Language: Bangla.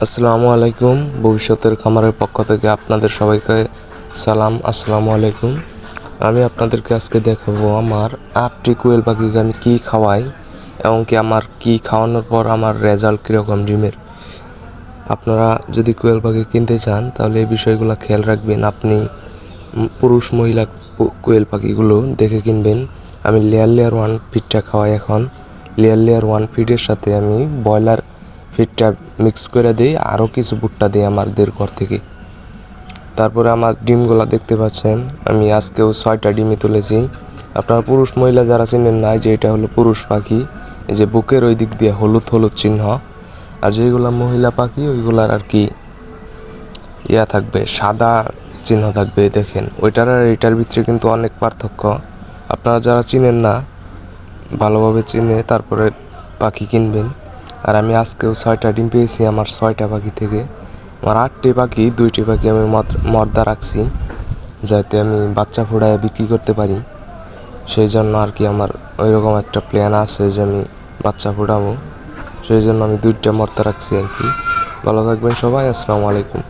আসসালামু আলাইকুম। ভবিষ্যতের খামারের পক্ষ থেকে আপনাদের সবাইকে সালাম। আসসালামু আলাইকুম। আমি আপনাদেরকে আজকে দেখাবো আমার 8টি কোয়েল পাখিকে আমি কী খাওয়াই এবং কি আমার কী খাওয়ানোর পর আমার রেজাল্ট কীরকম ডিমের। আপনারা যদি কোয়েল পাখি কিনতে চান তাহলে এই বিষয়গুলো খেয়াল রাখবেন। আপনি পুরুষ মহিলা কোয়েল পাখিগুলো দেখে কিনবেন। আমি লেয়ার 1 ফিডটা খাওয়াই এখন। লেয়ার 1 ফিডের সাথে আমি ব্রয়লার ফিডটা মিক্স করে দিই, আরও কিছু ভুট্টা দিই আমাদের ঘর থেকে। তারপরে আমার ডিমগুলো দেখতে পাচ্ছেন, আমি আজকেও 6টা ডিমই তুলেছি। আপনারা পুরুষ মহিলা যারা চিনেন না, যে এটা হলো পুরুষ পাখি, এই যে বুকের ওই দিক দিয়ে হলুদ হলুদ চিহ্ন। আর যেগুলো মহিলা পাখি ওইগুলার আর কি ইয়া থাকবে, সাদা চিহ্ন থাকবে। দেখেন ওইটার আর এইটার ভিতরে কিন্তু অনেক পার্থক্য। আপনারা যারা চিনেন না, ভালোভাবে চিনে তারপরে পাখি কিনবেন। আর আমি আজকেও 6টা ডিম পেয়েছি আমার 6টা পাখি থেকে। আমার 8টি পাখি, 2টি পাখি আমি মর্দা রাখছি যাতে আমি বাচ্চা ফোড়ায় বিক্রি করতে পারি। সেই জন্য আর কি আমার ওইরকম একটা প্ল্যান আছে যে আমি বাচ্চা ফোড়াবো। সেই জন্য আমি 2টা মর্দা রাখছি আর কি। ভালো থাকবেন সবাই। আসসালামু আলাইকুম।